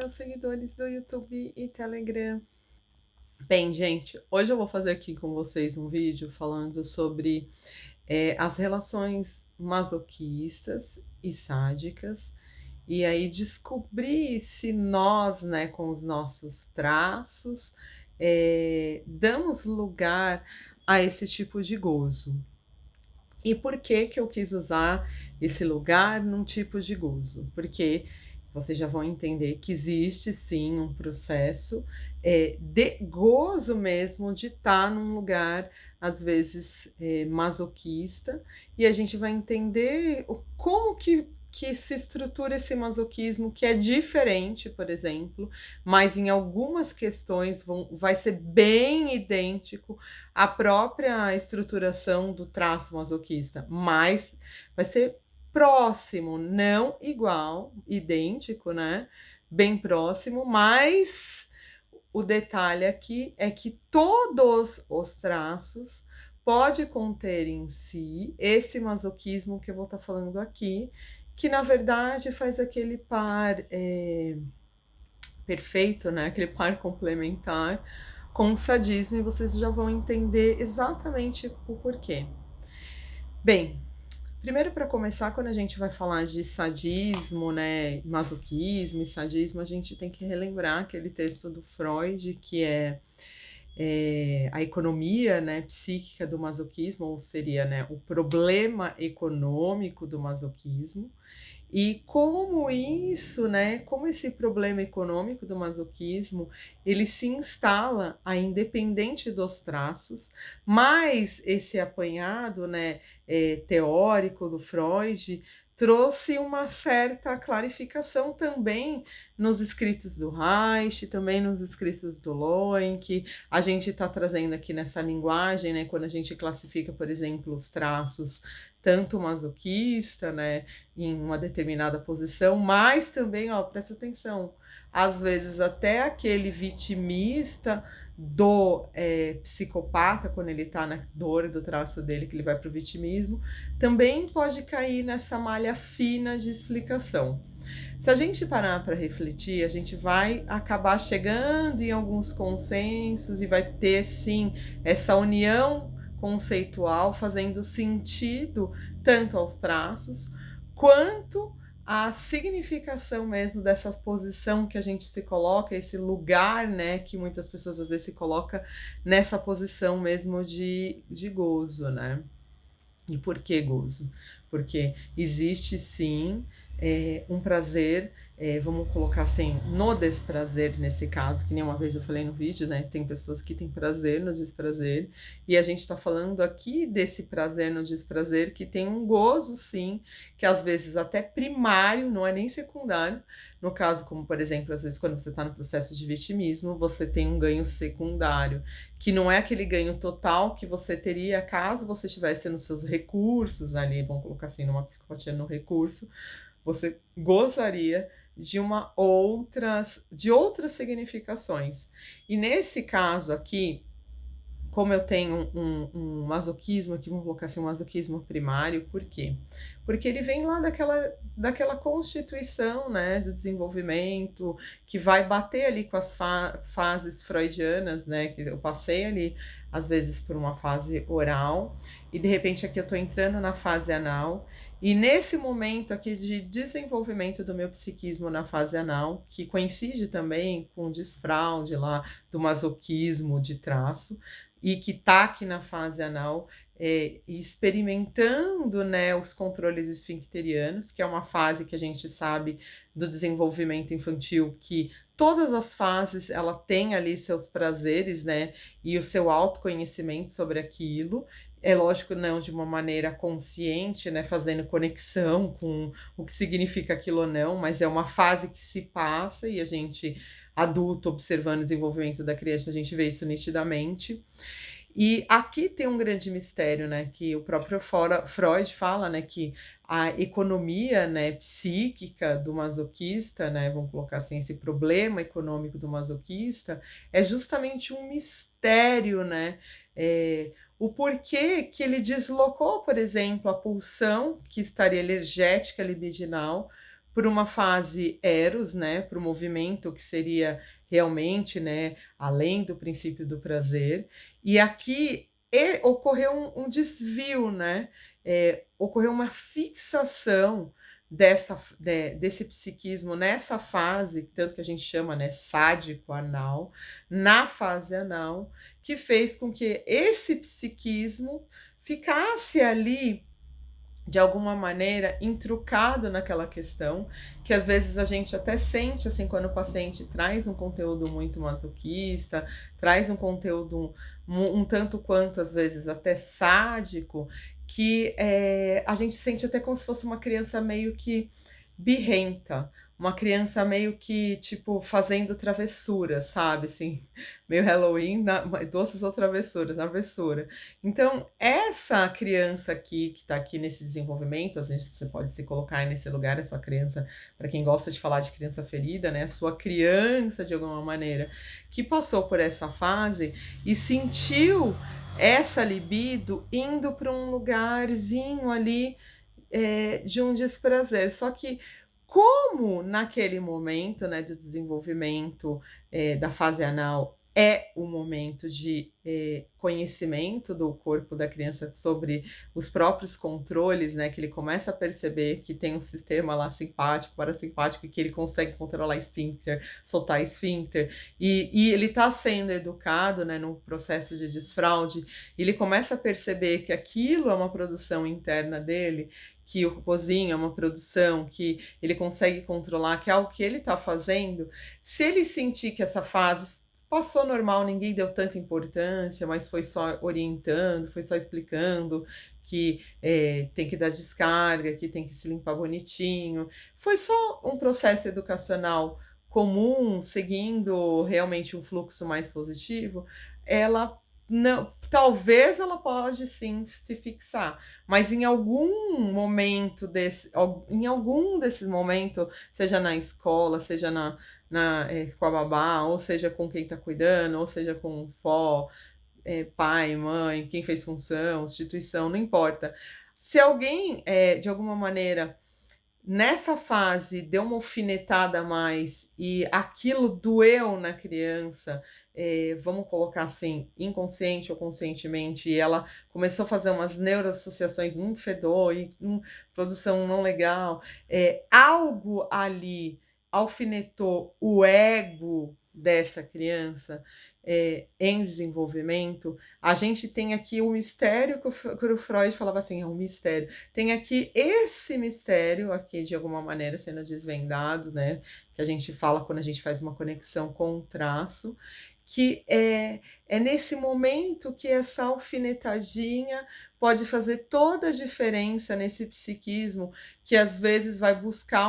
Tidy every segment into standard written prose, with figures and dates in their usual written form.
meus seguidores do YouTube e Telegram. Bem, gente, hoje eu vou fazer aqui com vocês um vídeo falando sobre as relações masoquistas e sádicas, e aí descobrir se nós, né, com os nossos traços, damos lugar a esse tipo de gozo. E por que que eu quis usar esse lugar num tipo de gozo? Porque vocês já vão entender que existe sim um processo, de gozo mesmo de estar num lugar, às vezes, masoquista, e a gente vai entender como que se estrutura esse masoquismo, que é diferente, por exemplo, mas em algumas questões vai ser bem idêntico à própria estruturação do traço masoquista, mas vai ser próximo, não igual, idêntico, né, bem próximo, mas o detalhe aqui é que todos os traços pode conter em si esse masoquismo que eu vou estar falando aqui, que na verdade faz aquele par, perfeito, né, aquele par complementar com o sadismo, e vocês já vão entender exatamente o porquê. Bem, primeiro, para começar, quando a gente vai falar de sadismo, né, masoquismo e sadismo, a gente tem que relembrar aquele texto do Freud, que a economia, né, psíquica do masoquismo, ou seria, né, o problema econômico do masoquismo, e como isso, né, como esse problema econômico do masoquismo, ele se instala aí independente dos traços, mas esse apanhado, né, teórico do Freud, trouxe uma certa clarificação também nos escritos do Reich, também nos escritos do Lowenck. A gente está trazendo aqui nessa linguagem, né, quando a gente classifica, por exemplo, os traços tanto masoquista, né, em uma determinada posição, mas também, ó, presta atenção, às vezes até aquele vitimista do psicopata, quando ele está na dor do traço dele, que ele vai para o vitimismo, também pode cair nessa malha fina de explicação. Se a gente parar para refletir, a gente vai acabar chegando em alguns consensos e vai ter, sim, essa união conceitual fazendo sentido tanto aos traços quanto à significação mesmo dessa posição que a gente se coloca, esse lugar, né, que muitas pessoas às vezes se coloca nessa posição mesmo de gozo, né? E por que gozo? Porque existe sim um prazer, vamos colocar assim, no desprazer nesse caso, que nem uma vez eu falei no vídeo, né? Tem pessoas que têm prazer no desprazer, e a gente está falando aqui desse prazer no desprazer que tem um gozo, sim, que às vezes até primário, não é nem secundário. No caso, como por exemplo, às vezes quando você está no processo de vitimismo, você tem um ganho secundário, que não é aquele ganho total que você teria caso você estivesse nos seus recursos ali, vamos colocar assim, numa psicopatia no recurso, você gozaria de outras significações. E nesse caso aqui, como eu tenho um masoquismo aqui, vamos colocar assim, um masoquismo primário, por quê? Porque ele vem lá daquela constituição, né, do desenvolvimento, que vai bater ali com as fases freudianas, né, que eu passei ali, às vezes, por uma fase oral, e de repente aqui eu estou entrando na fase anal, e nesse momento aqui de desenvolvimento do meu psiquismo na fase anal, que coincide também com o desfraude lá do masoquismo de traço, e que está aqui na fase anal, experimentando, né, os controles esfincterianos, que é uma fase que a gente sabe do desenvolvimento infantil, que todas as fases ela tem ali seus prazeres, né, e o seu autoconhecimento sobre aquilo. É lógico, não de uma maneira consciente, né, fazendo conexão com o que significa aquilo ou não, mas é uma fase que se passa e a gente, adulto, observando o desenvolvimento da criança, a gente vê isso nitidamente. E aqui tem um grande mistério, né, que o próprio Freud fala, né, que a economia, né, psíquica do masoquista, né, vamos colocar assim, esse problema econômico do masoquista, é justamente um mistério, né, o porquê que ele deslocou, por exemplo, a pulsão que estaria energética libidinal por uma fase eros, né, para o movimento que seria realmente, né, além do princípio do prazer, e aqui ocorreu um desvio, né, ocorreu uma fixação desse psiquismo nessa fase, tanto que a gente chama, né, sádico anal, na fase anal, que fez com que esse psiquismo ficasse ali de alguma maneira intrucado naquela questão, que às vezes a gente até sente assim quando o paciente traz um conteúdo muito masoquista, traz um conteúdo um tanto quanto às vezes até sádico, que a gente sente até como se fosse uma criança meio que birrenta, uma criança meio que tipo fazendo travessura, sabe, assim, meio Halloween, doces ou travessuras, travessura. Então, essa criança aqui, que está aqui nesse desenvolvimento, às vezes você pode se colocar nesse lugar, a sua criança, para quem gosta de falar de criança ferida, né? A sua criança, de alguma maneira, que passou por essa fase e sentiu essa libido indo para um lugarzinho ali de um desprazer. Só que, como naquele momento, né, do desenvolvimento da fase anal é o momento de conhecimento do corpo da criança sobre os próprios controles, né, que ele começa a perceber que tem um sistema lá simpático, parasimpático, e que ele consegue controlar esfíncter, soltar esfíncter, e ele está sendo educado, né, no processo de desfraude, ele começa a perceber que aquilo é uma produção interna dele, que o cozinho é uma produção, que ele consegue controlar, que é o que ele está fazendo. Se ele sentir que essa fase passou normal, ninguém deu tanta importância, mas foi só orientando, foi só explicando que tem que dar descarga, que tem que se limpar bonitinho. Foi só um processo educacional comum, seguindo realmente um fluxo mais positivo, ela não, talvez ela pode sim se fixar, mas em algum momento em algum desses momentos, seja na escola, seja com a babá, ou seja com quem está cuidando, ou seja com vó, pai, mãe, quem fez função, instituição, não importa. Se alguém, de alguma maneira, nessa fase deu uma alfinetada a mais e aquilo doeu na criança, vamos colocar assim, inconsciente ou conscientemente, e ela começou a fazer umas neuroassociações, fedor, produção não legal, algo ali alfinetou o ego dessa criança em desenvolvimento. A gente tem aqui o mistério que o Freud falava assim, é um mistério. Tem aqui esse mistério aqui de alguma maneira sendo desvendado, né? Que a gente fala quando a gente faz uma conexão com o traço, que é nesse momento que essa alfinetadinha pode fazer toda a diferença nesse psiquismo que às vezes vai buscar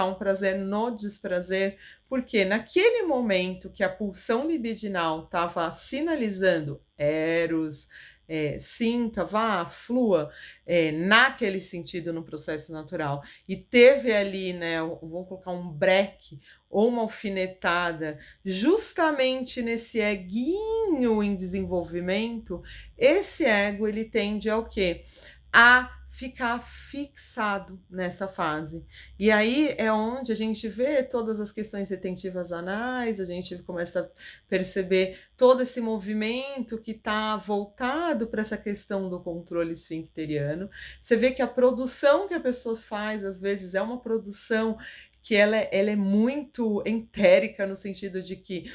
um prazer no desprazer, porque naquele momento que a pulsão libidinal estava sinalizando eros, sinta, vá, flua, naquele sentido no processo natural, e teve ali, né, vamos colocar um breque ou uma alfinetada justamente nesse eguinho em desenvolvimento, esse ego ele tende ao quê? A ficar fixado nessa fase. E aí é onde a gente vê todas as questões retentivas anais, a gente começa a perceber todo esse movimento que está voltado para essa questão do controle esfincteriano. Você vê que a produção que a pessoa faz, às vezes, é uma produção que ela é muito entérica, no sentido de que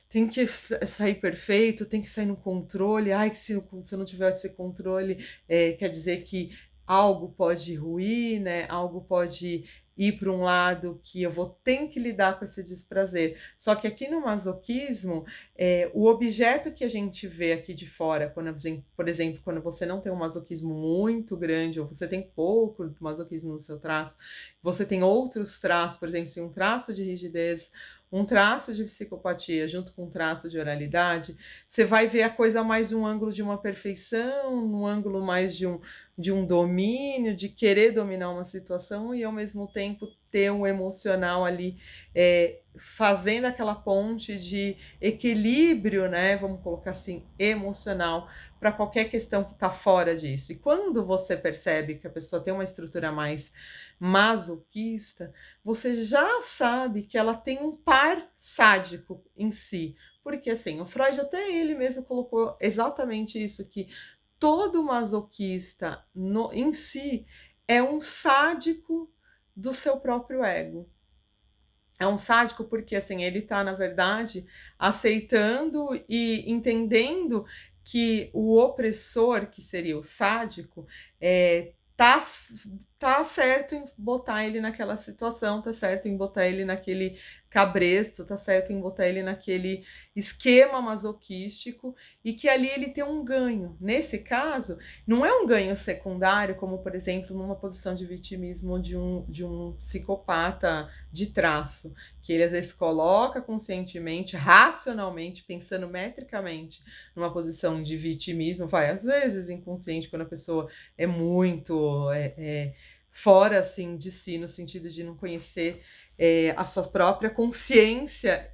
tem que sair perfeito, tem que sair no controle. Ai, que se eu não tiver esse controle, quer dizer que algo pode ruir, né? Algo pode ir para um lado que eu vou ter que lidar com esse desprazer. Só que aqui no masoquismo, o objeto que a gente vê aqui de fora, por exemplo, quando você não tem um masoquismo muito grande, ou você tem pouco masoquismo no seu traço, você tem outros traços, por exemplo, se um traço de rigidez, um traço de psicopatia junto com um traço de oralidade, você vai ver a coisa mais um ângulo de uma perfeição, um ângulo mais de um domínio, de querer dominar uma situação e ao mesmo tempo ter um emocional ali fazendo aquela ponte de equilíbrio, né? Vamos colocar assim, emocional, para qualquer questão que está fora disso. E quando você percebe que a pessoa tem uma estrutura mais masoquista, você já sabe que ela tem um par sádico em si. Porque assim, o Freud até ele mesmo colocou exatamente isso, que todo masoquista em si é um sádico do seu próprio ego. É um sádico porque, assim, ele tá, na verdade, aceitando e entendendo que o opressor, que seria o sádico, tá certo em botar ele naquela situação, tá certo em botar ele naquele cabresto, tá certo em botar ele naquele esquema masoquístico e que ali ele tem um ganho. Nesse caso, não é um ganho secundário, como, por exemplo, numa posição de vitimismo de um psicopata de traço, que ele às vezes coloca conscientemente, racionalmente, pensando metricamente numa posição de vitimismo, vai, às vezes inconsciente, quando a pessoa é muito fora assim de si, no sentido de não conhecer a sua própria consciência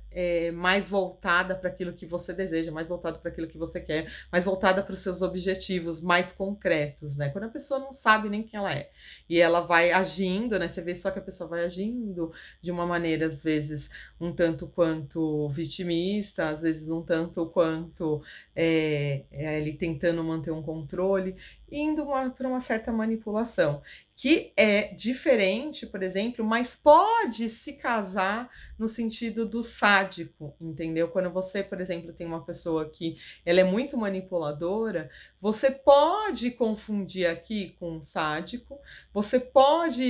mais voltada para aquilo que você deseja, mais voltada para aquilo que você quer, mais voltada para os seus objetivos mais concretos, né? Quando a pessoa não sabe nem quem ela é e ela vai agindo, né? Você vê só que a pessoa vai agindo de uma maneira, às vezes, um tanto quanto vitimista, às vezes um tanto quanto ele tentando manter um controle, indo para uma certa manipulação, que é diferente, por exemplo, mas pode se casar no sentido do sádico, entendeu? Quando você, por exemplo, tem uma pessoa que ela é muito manipuladora, você pode confundir aqui com um sádico,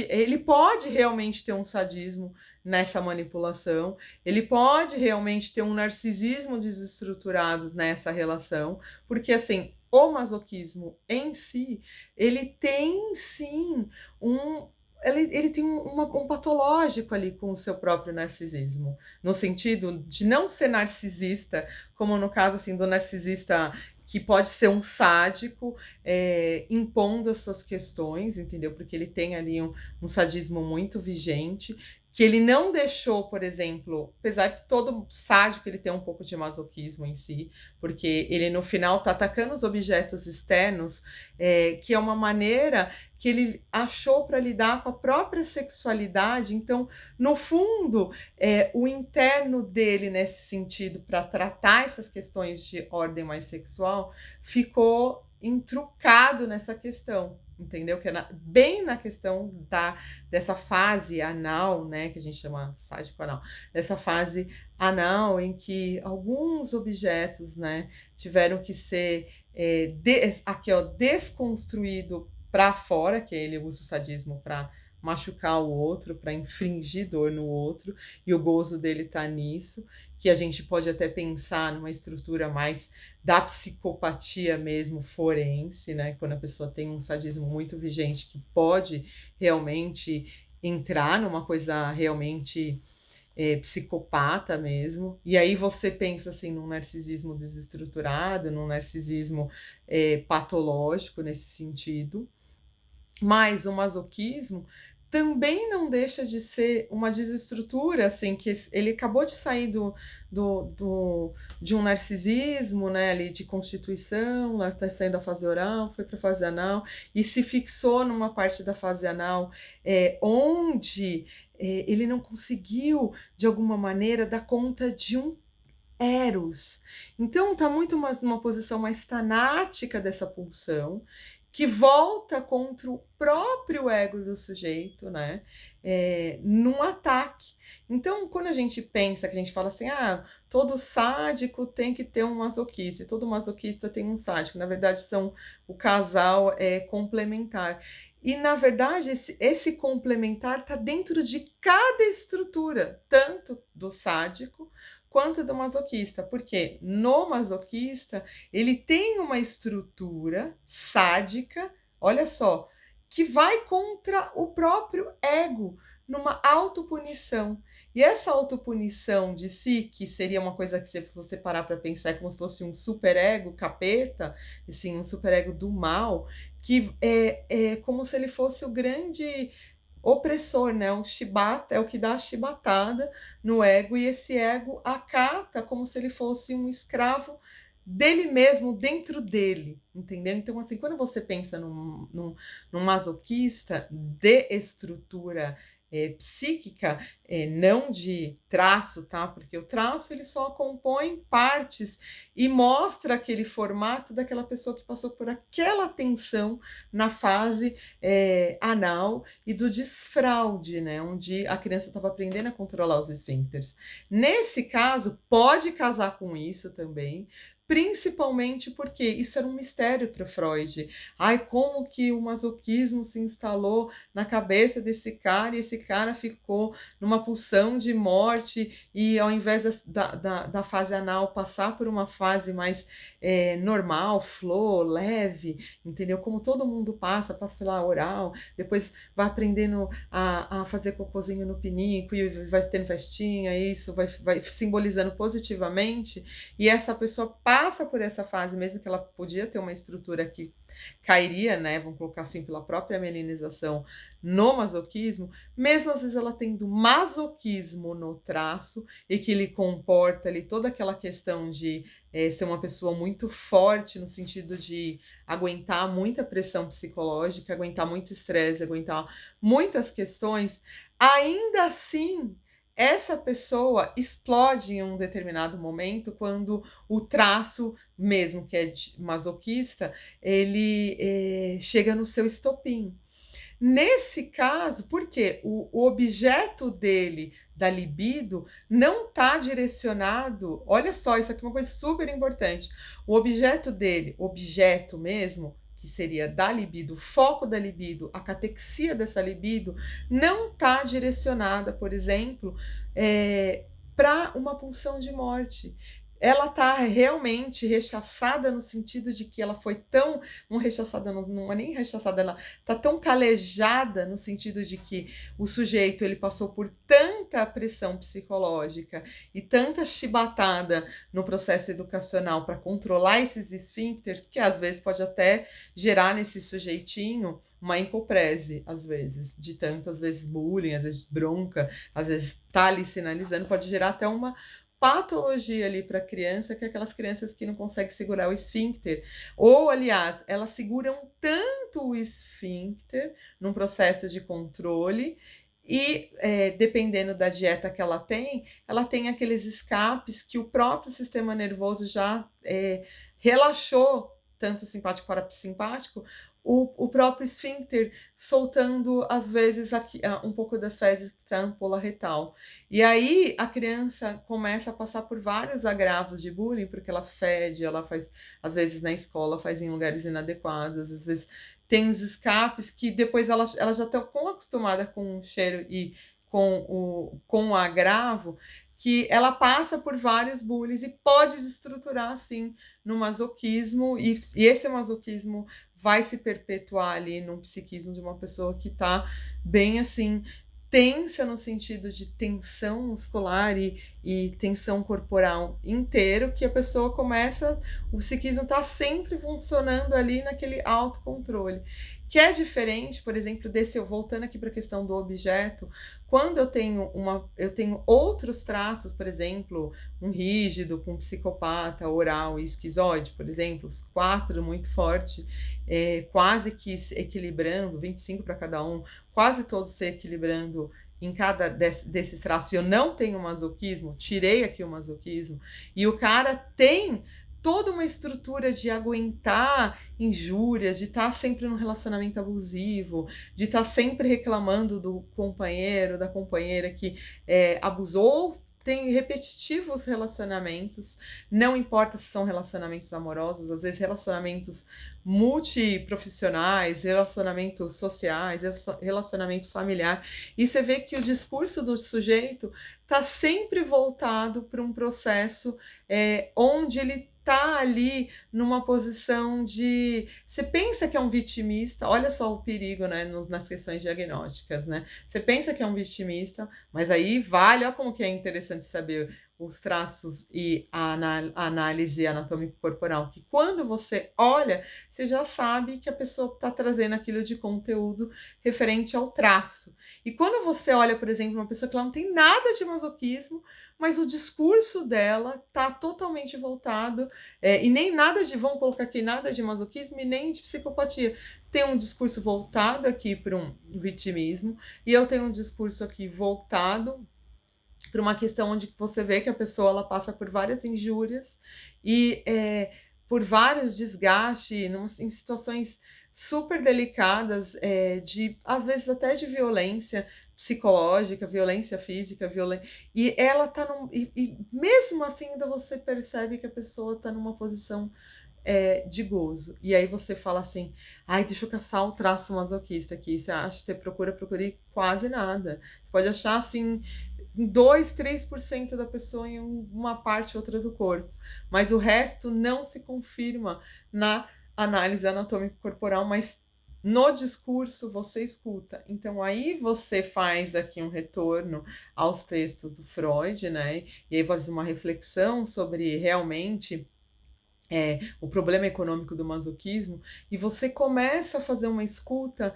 ele pode realmente ter um sadismo nessa manipulação, ele pode realmente ter um narcisismo desestruturado nessa relação, porque assim, o masoquismo em si, ele tem sim ele tem um patológico ali com o seu próprio narcisismo, no sentido de não ser narcisista, como no caso assim do narcisista que pode ser um sádico, impondo as suas questões, entendeu? Porque ele tem ali um sadismo muito vigente, que ele não deixou, por exemplo, apesar que todo sádico ele tem um pouco de masoquismo em si, porque ele no final tá atacando os objetos externos, que é uma maneira que ele achou para lidar com a própria sexualidade. Então, no fundo, o interno dele nesse sentido, para tratar essas questões de ordem mais sexual, ficou entrucado nessa questão, entendeu? Que é bem na questão dessa fase anal, né, que a gente chama sádico anal, dessa fase anal em que alguns objetos, né, tiveram que ser desconstruído para fora, que ele usa o sadismo para machucar o outro, para infringir dor no outro, e o gozo dele tá nisso, que a gente pode até pensar numa estrutura mais da psicopatia mesmo forense, né? Quando a pessoa tem um sadismo muito vigente que pode realmente entrar numa coisa realmente psicopata mesmo. E aí você pensa assim num narcisismo desestruturado, num narcisismo patológico nesse sentido. Mas o masoquismo também não deixa de ser uma desestrutura, assim, que ele acabou de sair de um narcisismo, né, ali de constituição, lá está saindo da fase oral, foi para a fase anal, e se fixou numa parte da fase anal onde ele não conseguiu, de alguma maneira, dar conta de um Eros. Então está muito mais numa posição mais tanática dessa pulsão, que volta contra o próprio ego do sujeito, né? Num ataque. Então, quando a gente pensa, que a gente fala assim, todo sádico tem que ter um masoquista, e todo masoquista tem um sádico. Na verdade, o casal complementar. E, na verdade, esse complementar está dentro de cada estrutura, tanto do sádico quanto do masoquista. Porque no masoquista, ele tem uma estrutura sádica, olha só, que vai contra o próprio ego, numa autopunição. E essa autopunição de si, que seria uma coisa que, se você parar para pensar, é como se fosse um superego capeta, assim, um superego do mal, que é como se ele fosse o grande opressor, né? Um chibata é o que dá a chibatada no ego, e esse ego acata como se ele fosse um escravo dele mesmo dentro dele, entendeu? Então, assim, quando você pensa num masoquista de estrutura psíquica, não de traço, tá? Porque o traço ele só compõe partes e mostra aquele formato daquela pessoa que passou por aquela tensão na fase anal e do desfraude, né? Onde a criança estava aprendendo a controlar os esfíncteres. Nesse caso, pode casar com isso também, principalmente porque isso era um mistério para Freud. Ai, como que o masoquismo se instalou na cabeça desse cara e esse cara ficou numa pulsão de morte e ao invés da fase anal passar por uma fase mais normal, flow, leve, entendeu? Como todo mundo passa pela oral, depois vai aprendendo a fazer cocôzinho no pinico e vai tendo festinha, isso vai simbolizando positivamente, e essa pessoa passa por essa fase, mesmo que ela podia ter uma estrutura que cairia, né, vamos colocar assim, pela própria melinização no masoquismo, mesmo às vezes ela tendo masoquismo no traço e que lhe comporta ali toda aquela questão de ser uma pessoa muito forte no sentido de aguentar muita pressão psicológica, aguentar muito estresse, aguentar muitas questões, ainda assim essa pessoa explode em um determinado momento quando o traço, mesmo que é masoquista, ele chega no seu estopim. Nesse caso, porque o objeto dele, da libido, não está direcionado. Olha só, isso aqui é uma coisa super importante. O objeto dele, objeto mesmo, que seria da libido, o foco da libido, a catexia dessa libido, não está direcionada, por exemplo, para uma pulsão de morte. Ela está realmente rechaçada no sentido de que ela foi tão. Não rechaçada, não é nem rechaçada, ela está tão calejada no sentido de que o sujeito ele passou por tanta pressão psicológica e tanta chibatada no processo educacional para controlar esses esfíncteres, que às vezes pode até gerar nesse sujeitinho uma encoprese, às vezes, de tanto, às vezes, bullying, às vezes bronca, às vezes tá ali sinalizando, pode gerar até uma patologia ali para a criança, que é aquelas crianças que não conseguem segurar o esfíncter, ou aliás, elas seguram tanto o esfíncter num processo de controle e dependendo da dieta que ela tem aqueles escapes que o próprio sistema nervoso já relaxou, tanto simpático para parasimpático, o próprio esfíncter soltando, às vezes, aqui, um pouco das fezes da ampola retal. E aí a criança começa a passar por vários agravos de bullying, porque ela fede, ela faz, às vezes na escola, faz em lugares inadequados, às vezes tem os escapes que depois ela já está tão acostumada com o cheiro e com o agravo, que ela passa por vários bullies e pode se estruturar assim no masoquismo, e esse masoquismo vai se perpetuar ali no psiquismo de uma pessoa que está bem assim tensa no sentido de tensão muscular e tensão corporal inteiro, que a pessoa começa, o psiquismo está sempre funcionando ali naquele autocontrole, que é diferente, por exemplo, desse, voltando aqui para a questão do objeto, quando eu tenho outros traços, por exemplo, um rígido com psicopata, oral e esquizoide, por exemplo, os 4 muito forte, quase que se equilibrando, 25 para cada um, quase todos se equilibrando em cada desses traços. Eu não tenho masoquismo, tirei aqui o masoquismo, e o cara tem toda uma estrutura de aguentar injúrias, de estar sempre num relacionamento abusivo, de estar sempre reclamando do companheiro, da companheira que abusou. Tem repetitivos relacionamentos, não importa se são relacionamentos amorosos, às vezes relacionamentos multiprofissionais, relacionamentos sociais, relacionamento familiar, e você vê que o discurso do sujeito está sempre voltado para um processo onde ele está ali numa posição de... Você pensa que é um vitimista, olha só o perigo, né, nas questões diagnósticas, né? Você pensa que é um vitimista, mas aí vale, olha como que é interessante saber os traços e a análise anatômico corporal, que quando você olha, você já sabe que a pessoa está trazendo aquilo de conteúdo referente ao traço. E quando você olha, por exemplo, uma pessoa que ela não tem nada de masoquismo, mas o discurso dela está totalmente voltado, e nem nada de, vamos colocar aqui, nada de masoquismo e nem de psicopatia. Tem um discurso voltado aqui para um vitimismo, e eu tenho um discurso aqui voltado para uma questão onde você vê que a pessoa ela passa por várias injúrias e por vários desgastes em situações super delicadas, de às vezes até de violência psicológica, violência física, e ela tá e mesmo assim ainda você percebe que a pessoa está numa posição de gozo. E aí você fala assim, ai, deixa eu caçar o traço masoquista aqui. Você acha, você procure quase nada. Você pode achar assim 2, 3% da pessoa em uma parte ou outra do corpo, mas o resto não se confirma na análise anatômico corporal, mas no discurso você escuta. Então aí você faz aqui um retorno aos textos do Freud, né? E aí faz uma reflexão sobre realmente o problema econômico do masoquismo, e você começa a fazer uma escuta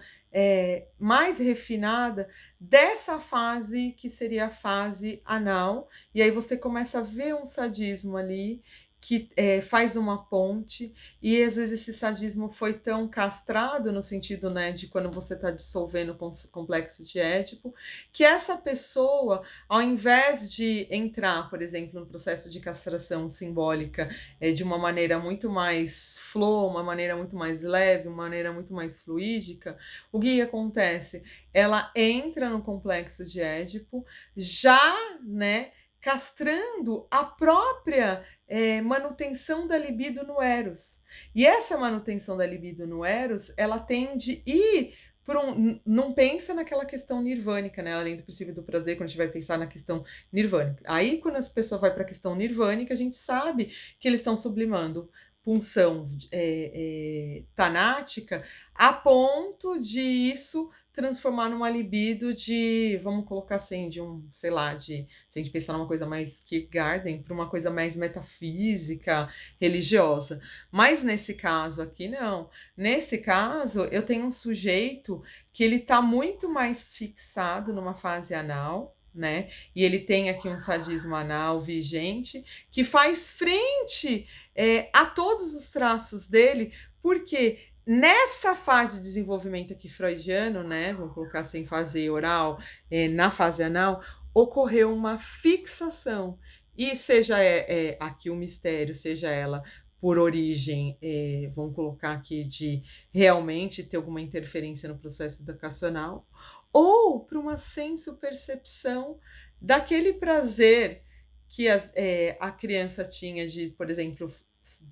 mais refinada dessa fase que seria a fase anal, e aí você começa a ver um sadismo ali que faz uma ponte, e às vezes esse sadismo foi tão castrado no sentido, né, de quando você está dissolvendo o complexo de Édipo, que essa pessoa, ao invés de entrar, por exemplo, no processo de castração simbólica de uma maneira muito mais flow, uma maneira muito mais leve, uma maneira muito mais fluídica, o que acontece? Ela entra no complexo de Édipo já, né, castrando a própria manutenção da libido no Eros. E essa manutenção da libido no Eros, ela tende a ir não pensa naquela questão nirvânica, né? Além do princípio do prazer, quando a gente vai pensar na questão nirvânica. Aí, quando as pessoas vai para a questão nirvânica, a gente sabe que eles estão sublimando punção tanática a ponto de isso transformar numa libido de, vamos colocar assim, de um, sei lá, se a gente pensar numa coisa mais Kierkegaardian, para uma coisa mais metafísica, religiosa. Mas nesse caso aqui, não. Nesse caso, eu tenho um sujeito que ele está muito mais fixado numa fase anal, né? E ele tem aqui um sadismo anal vigente que faz frente a todos os traços dele, porque nessa fase de desenvolvimento aqui freudiano, né? Vamos colocar assim, fase oral, na fase anal, ocorreu uma fixação. E seja aqui o mistério, seja ela por origem, vamos colocar aqui, de realmente ter alguma interferência no processo educacional, ou para uma senso-percepção daquele prazer que a criança tinha de, por exemplo,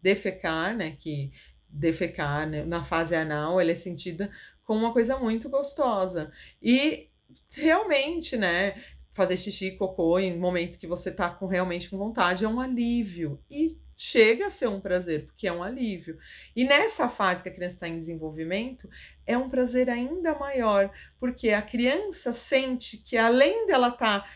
defecar, né? Que defecar, né, na fase anal, ela é sentida como uma coisa muito gostosa. E realmente, né? Fazer xixi, cocô em momentos que você tá realmente com vontade é um alívio. E chega a ser um prazer, porque é um alívio. E nessa fase que a criança está em desenvolvimento, é um prazer ainda maior, porque a criança sente que além dela estar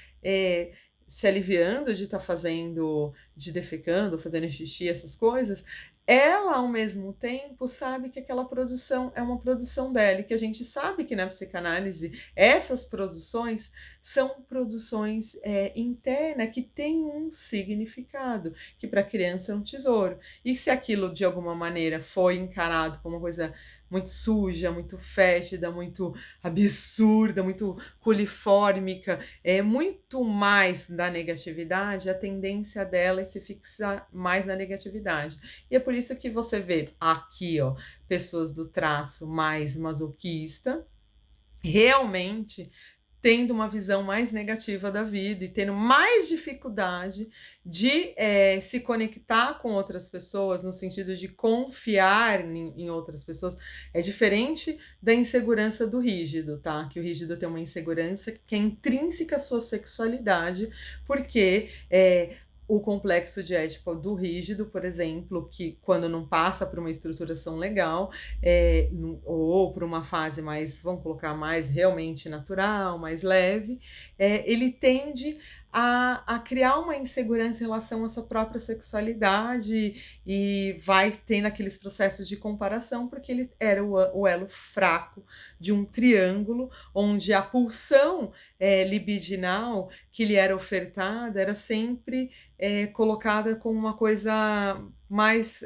se aliviando de estar fazendo, de defecando, fazendo xixi, essas coisas, ela, ao mesmo tempo, sabe que aquela produção é uma produção dela, e que a gente sabe que na psicanálise essas produções são produções internas que têm um significado, que para a criança é um tesouro. E se aquilo, de alguma maneira, foi encarado como uma coisa muito suja, muito fétida, muito absurda, muito coliformica, muito mais da negatividade, a tendência dela é se fixar mais na negatividade. E é por isso que você vê aqui, ó, pessoas do traço mais masoquista, realmente tendo uma visão mais negativa da vida e tendo mais dificuldade de se conectar com outras pessoas, no sentido de confiar em outras pessoas. É diferente da insegurança do rígido, tá? Que o rígido tem uma insegurança que é intrínseca à sua sexualidade, porque o complexo de Édipo do rígido, por exemplo, que quando não passa por uma estruturação legal, ou por uma fase mais, vamos colocar, mais realmente natural, mais leve, ele tende a criar uma insegurança em relação à sua própria sexualidade e vai tendo aqueles processos de comparação, porque ele era o elo fraco de um triângulo, onde a pulsão libidinal que lhe era ofertada era sempre colocada como uma coisa mais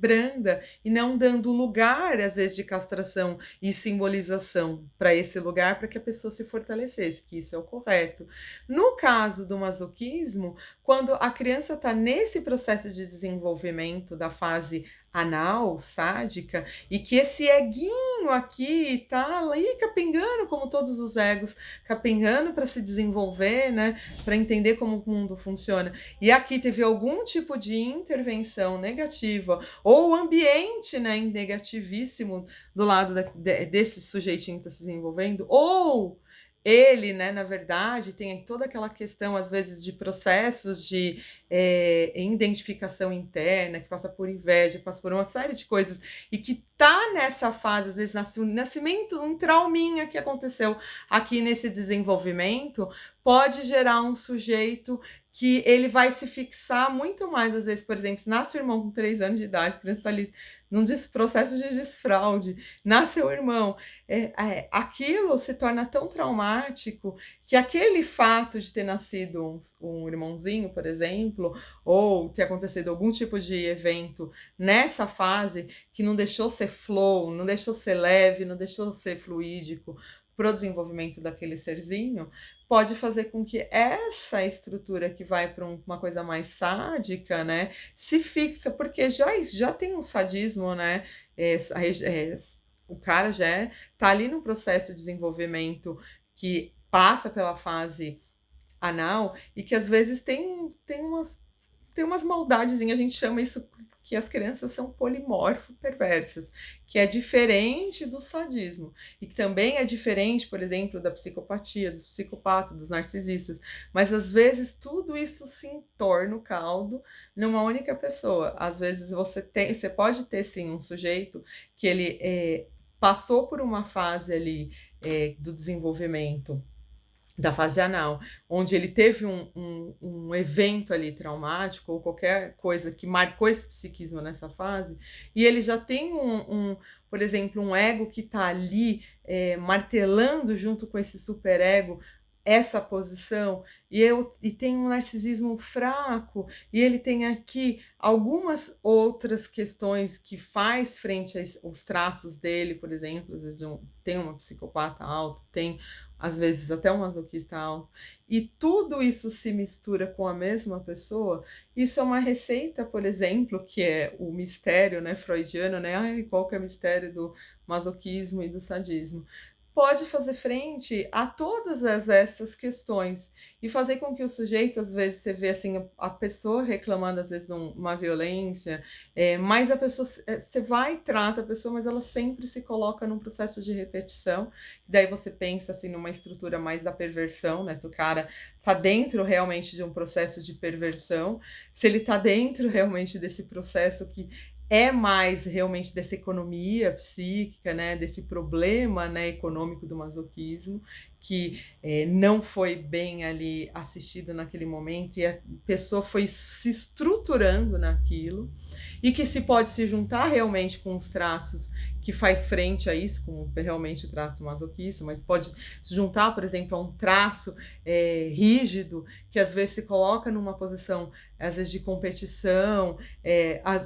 branda e não dando lugar, às vezes, de castração e simbolização para esse lugar, para que a pessoa se fortalecesse, que isso é o correto. No caso do masoquismo, quando a criança está nesse processo de desenvolvimento da fase anal, sádica, e que esse eguinho aqui tá ali capengando, como todos os egos, capengando para se desenvolver, né, para entender como o mundo funciona. E aqui teve algum tipo de intervenção negativa, ou o ambiente, né, negativíssimo do lado desse sujeitinho que está se desenvolvendo, ou ele, né, na verdade, tem toda aquela questão, às vezes, de processos de identificação interna, que passa por inveja, passa por uma série de coisas, e que tá nessa fase, às vezes, nascimento, um trauminha que aconteceu aqui nesse desenvolvimento, pode gerar um sujeito que ele vai se fixar muito mais, às vezes, por exemplo, se nasce o irmão com 3 anos de idade, a criança está ali num processo de desfraude, nasce o irmão, aquilo se torna tão traumático que aquele fato de ter nascido um irmãozinho, por exemplo, ou ter acontecido algum tipo de evento nessa fase que não deixou ser flow, não deixou ser leve, não deixou ser fluídico para o desenvolvimento daquele serzinho, pode fazer com que essa estrutura que vai para uma coisa mais sádica, né, se fixa, porque já tem um sadismo, né, o cara já tá ali no processo de desenvolvimento que passa pela fase anal e que às vezes tem umas maldadezinhas, a gente chama isso que as crianças são polimorfo perversas, que é diferente do sadismo e que também é diferente, por exemplo, da psicopatia, dos psicopatas, dos narcisistas, mas às vezes tudo isso se entorna o caldo numa única pessoa. Às vezes você pode ter sim um sujeito que ele passou por uma fase ali do desenvolvimento da fase anal, onde ele teve um evento ali traumático ou qualquer coisa que marcou esse psiquismo nessa fase, e ele já tem por exemplo, um ego que está ali martelando junto com esse superego essa posição, e tem um narcisismo fraco, e ele tem aqui algumas outras questões que faz frente aos traços dele, por exemplo, às vezes tem uma psicopata alto, tem às vezes até um masoquista alto, e tudo isso se mistura com a mesma pessoa. Isso é uma receita, por exemplo, que é o mistério, né, freudiano, né? Ai, qual que é o mistério do masoquismo e do sadismo? Pode fazer frente a todas essas questões e fazer com que o sujeito, às vezes, você vê assim, a pessoa reclamando, às vezes, de uma violência, mas a pessoa, você vai e trata a pessoa, mas ela sempre se coloca num processo de repetição. Daí você pensa assim numa estrutura mais da perversão, né? Se o cara tá dentro realmente de um processo de perversão, se ele tá dentro realmente desse processo que é mais realmente dessa economia psíquica, né, desse problema, né, econômico do masoquismo, que não foi bem ali assistido naquele momento e a pessoa foi se estruturando naquilo, e que se pode se juntar realmente com os traços que faz frente a isso, como realmente o traço masoquista, mas pode se juntar, por exemplo, a um traço rígido, que às vezes se coloca numa posição, às vezes, de competição,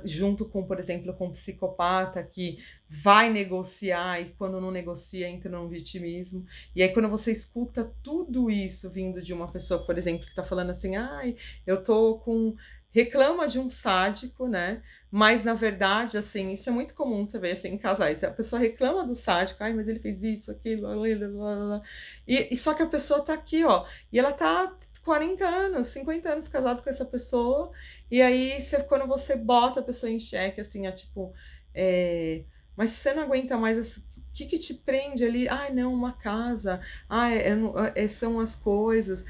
junto com, por exemplo, com um psicopata que vai negociar e quando não negocia entra num vitimismo. E aí quando você escuta tudo isso vindo de uma pessoa, por exemplo, que está falando assim, ai, eu tô com... reclama de um sádico, né? Mas, na verdade, assim, isso é muito comum você ver assim, em casais. A pessoa reclama do sádico, ai, mas ele fez isso, aquilo, e só que a pessoa tá aqui, ó, e ela tá 40 anos, 50 anos casado com essa pessoa, e aí quando você bota a pessoa em xeque, assim, tipo, mas se você não aguenta mais, o que te prende ali? Ai, não, uma casa, são as coisas,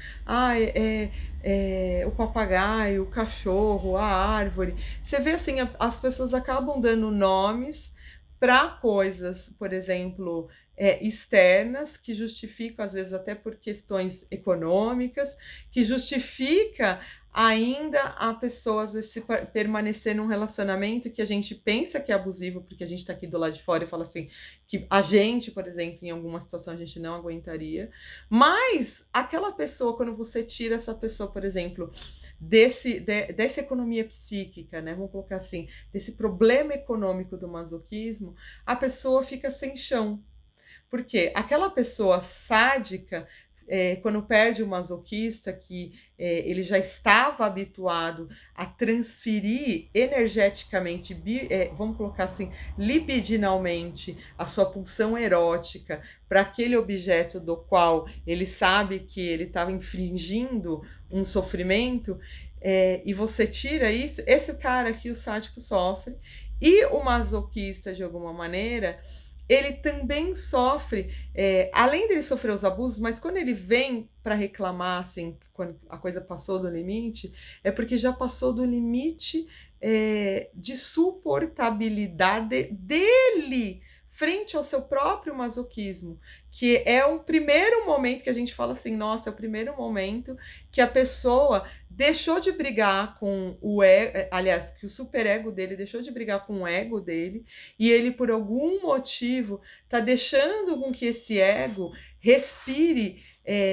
o papagaio, o cachorro, a árvore. Você vê assim, as pessoas acabam dando nomes para coisas, por exemplo, externas, que justificam, às vezes, até por questões econômicas, que justifica ainda a pessoa, às vezes, permanecer num relacionamento que a gente pensa que é abusivo, porque a gente está aqui do lado de fora e fala assim, que a gente, por exemplo, em alguma situação a gente não aguentaria, mas aquela pessoa, quando você tira essa pessoa, por exemplo, dessa economia psíquica, né, vamos colocar assim, desse problema econômico do masoquismo, a pessoa fica sem chão. Porque aquela pessoa sádica, quando perde o masoquista, que ele já estava habituado a transferir energeticamente, vamos colocar assim, libidinalmente, a sua pulsão erótica para aquele objeto do qual ele sabe que ele estava infligindo um sofrimento, e você tira isso, esse cara aqui, o sádico, sofre, e o masoquista, de alguma maneira, ele também sofre, além dele sofrer os abusos, mas quando ele vem para reclamar, assim, quando a coisa passou do limite, é porque já passou do limite de suportabilidade dele frente ao seu próprio masoquismo, que é um primeiro momento que a gente fala assim, nossa, é o primeiro momento que a pessoa deixou de brigar com o ego, aliás, que o superego dele deixou de brigar com o ego dele, e ele, por algum motivo, está deixando com que esse ego respire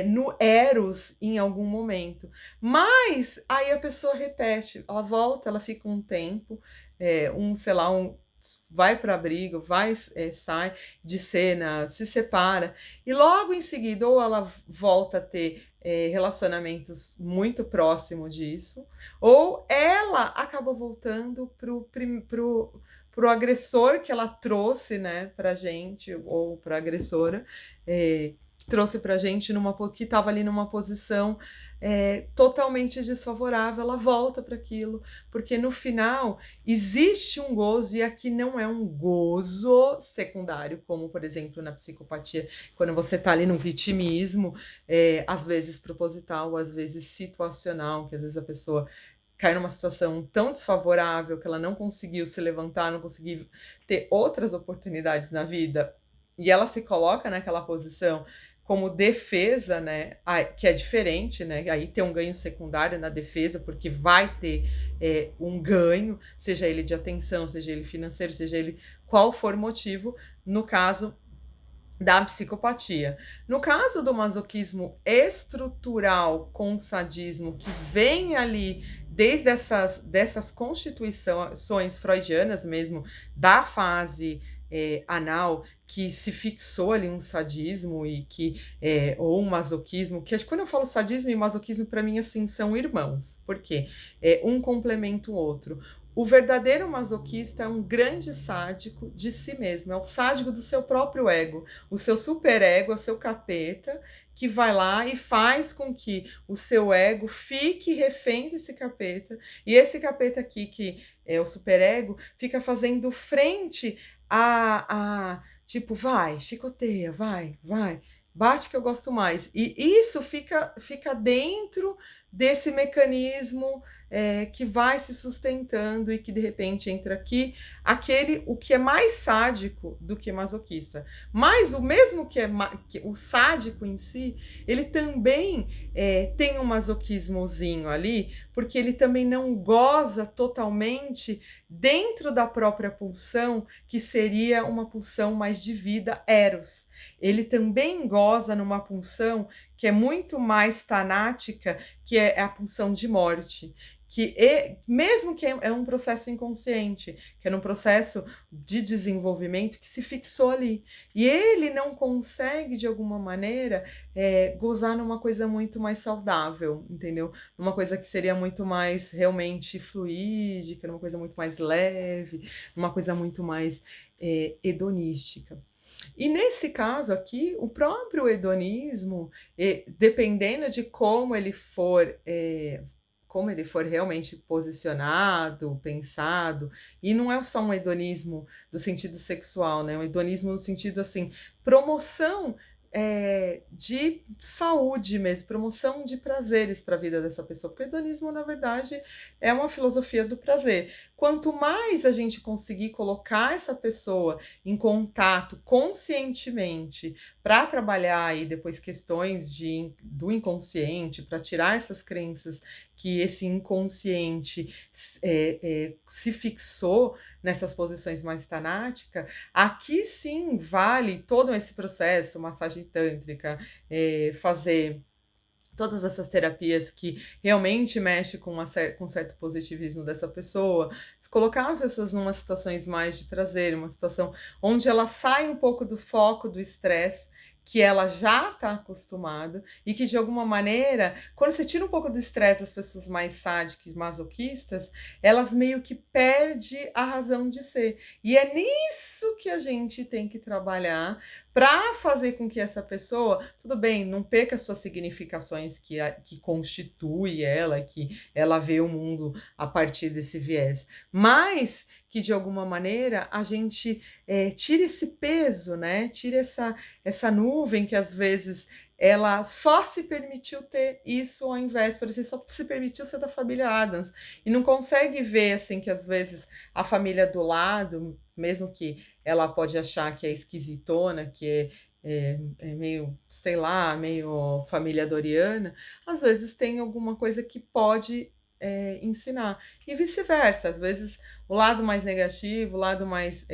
no Eros em algum momento. Mas aí a pessoa repete, ela volta, ela fica um tempo, sei lá, vai para abrigo, sai de cena, se separa, e logo em seguida ou ela volta a ter relacionamentos muito próximos disso, ou ela acaba voltando pro agressor que ela trouxe, né, pra gente, ou pra agressora, que trouxe pra gente que estava ali numa posição totalmente desfavorável, ela volta para aquilo, porque no final existe um gozo, e aqui não é um gozo secundário, como por exemplo na psicopatia, quando você está ali no vitimismo, às vezes proposital, às vezes situacional, que às vezes a pessoa cai numa situação tão desfavorável que ela não conseguiu se levantar, não conseguiu ter outras oportunidades na vida, e ela se coloca naquela posição como defesa, né, que é diferente, né, aí tem um ganho secundário na defesa, porque vai ter um ganho, seja ele de atenção, seja ele financeiro, seja ele qual for o motivo, no caso da psicopatia. No caso do masoquismo estrutural com sadismo, que vem ali desde dessas constituições freudianas mesmo, da fase anal, que se fixou ali um sadismo e que ou um masoquismo, que quando eu falo sadismo e masoquismo, para mim assim são irmãos, porque um complementa o outro. O verdadeiro masoquista é um grande sádico de si mesmo, é o sádico do seu próprio ego, o seu superego, é o seu capeta, que vai lá e faz com que o seu ego fique refém desse capeta, e esse capeta aqui, que é o superego, fica fazendo frente tipo, vai, chicoteia, vai, bate que eu gosto mais. E isso fica dentro desse mecanismo que vai se sustentando e que de repente entra aqui o que é mais sádico do que masoquista. Mas o mesmo que o sádico em si, ele também tem um masoquismozinho ali, porque ele também não goza totalmente dentro da própria pulsão, que seria uma pulsão mais de vida, Eros. Ele também goza numa pulsão que é muito mais tanática, que é a pulsão de morte, mesmo que é um processo inconsciente, que é um processo de desenvolvimento que se fixou ali. E ele não consegue, de alguma maneira, gozar numa coisa muito mais saudável, entendeu? Uma coisa que seria muito mais realmente fluídica, numa coisa muito mais leve, uma coisa muito mais hedonística. E nesse caso aqui, o próprio hedonismo, dependendo de como ele for realmente posicionado, pensado, e não é só um hedonismo do sentido sexual, né? Um hedonismo no sentido assim, promoção de saúde mesmo, promoção de prazeres para a vida dessa pessoa, porque o hedonismo, na verdade, é uma filosofia do prazer. quanto mais a gente conseguir colocar essa pessoa em contato conscientemente para trabalhar aí depois questões do inconsciente, para tirar essas crenças que esse inconsciente se fixou nessas posições mais tanática, aqui sim vale todo esse processo, massagem tântrica, fazer todas essas terapias que realmente mexe com com um certo positivismo dessa pessoa, colocar as pessoas numa situações mais de prazer, uma situação onde ela sai um pouco do foco do estresse, que ela já está acostumada e que de alguma maneira, quando você tira um pouco do estresse das pessoas mais sádicas, masoquistas, elas meio que perdem a razão de ser. E é nisso que a gente tem que trabalhar para fazer com que essa pessoa, tudo bem, não perca suas significações que constitui ela, que ela vê o mundo a partir desse viés, mas que de alguma maneira a gente tire esse peso, né? Tire essa nuvem que às vezes ela só se permitiu ter isso ao invés, por exemplo, só se permitiu ser da família Adams e não consegue ver assim que às vezes a família do lado, mesmo que ela pode achar que é esquisitona, que é meio, sei lá, meio família Doriana, às vezes tem alguma coisa que pode ensinar. E vice-versa, às vezes o lado mais negativo, o lado mais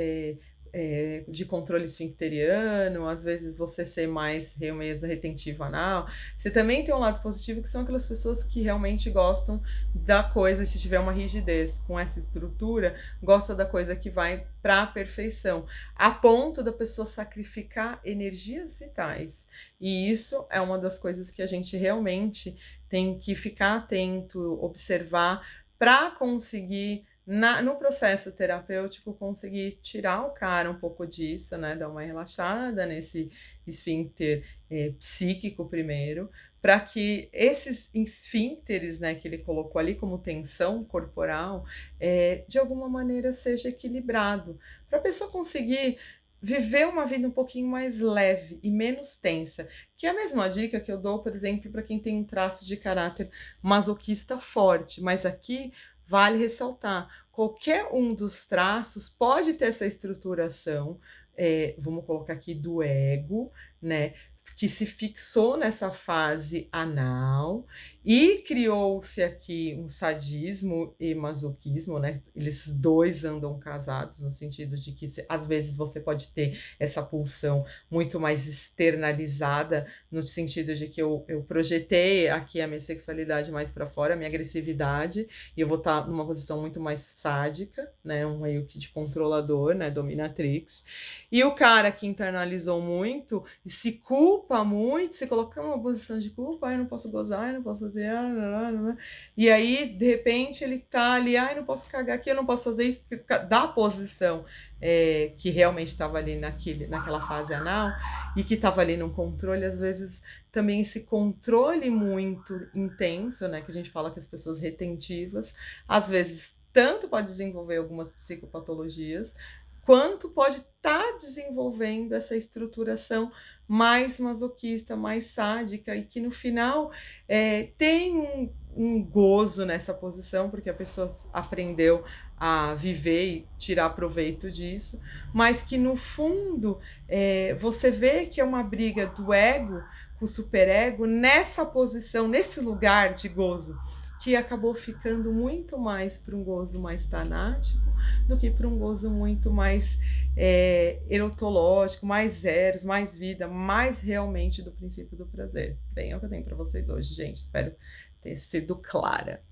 de controle esfincteriano, às vezes você ser mais mesmo retentivo anal. Você também tem um lado positivo, que são aquelas pessoas que realmente gostam da coisa, se tiver uma rigidez com essa estrutura, gosta da coisa que vai para a perfeição, a ponto da pessoa sacrificar energias vitais. E isso é uma das coisas que a gente realmente tem que ficar atento, observar, para conseguir no processo terapêutico, conseguir tirar o cara um pouco disso, né? Dar uma relaxada nesse esfíncter psíquico primeiro, para que esses esfíncteres, né, que ele colocou ali como tensão corporal, de alguma maneira seja equilibrado, para a pessoa conseguir viver uma vida um pouquinho mais leve e menos tensa, que é a mesma dica que eu dou, por exemplo, para quem tem um traço de caráter masoquista forte, mas aqui vale ressaltar, qualquer um dos traços pode ter essa estruturação, vamos colocar aqui do ego, né, que se fixou nessa fase anal e criou-se aqui um sadismo e masoquismo, né? Eles dois andam casados, no sentido de que às vezes você pode ter essa pulsão muito mais externalizada, no sentido de que eu projetei aqui a minha sexualidade mais para fora, a minha agressividade, e eu vou estar numa posição muito mais sádica, né? Um meio que de controlador, né? Dominatrix. E o cara que internalizou muito e se culpa muito, se coloca numa posição de culpa, ai, não posso gozar, ai, não posso fazer, e aí, de repente, ele tá ali, ai, não posso cagar aqui, eu não posso fazer isso, da posição que realmente estava ali naquela fase anal, e que estava ali no controle, às vezes também esse controle muito intenso, né, que a gente fala que as pessoas retentivas, às vezes tanto pode desenvolver algumas psicopatologias, quanto pode estar desenvolvendo essa estruturação mais masoquista, mais sádica, e que no final tem um gozo nessa posição, porque a pessoa aprendeu a viver e tirar proveito disso, mas que no fundo você vê que é uma briga do ego com o superego nessa posição, nesse lugar de gozo, que acabou ficando muito mais para um gozo mais tanático do que para um gozo muito mais erotológico, mais eros, mais vida, mais realmente do princípio do prazer. Bem, é o que eu tenho para vocês hoje, gente. Espero ter sido clara.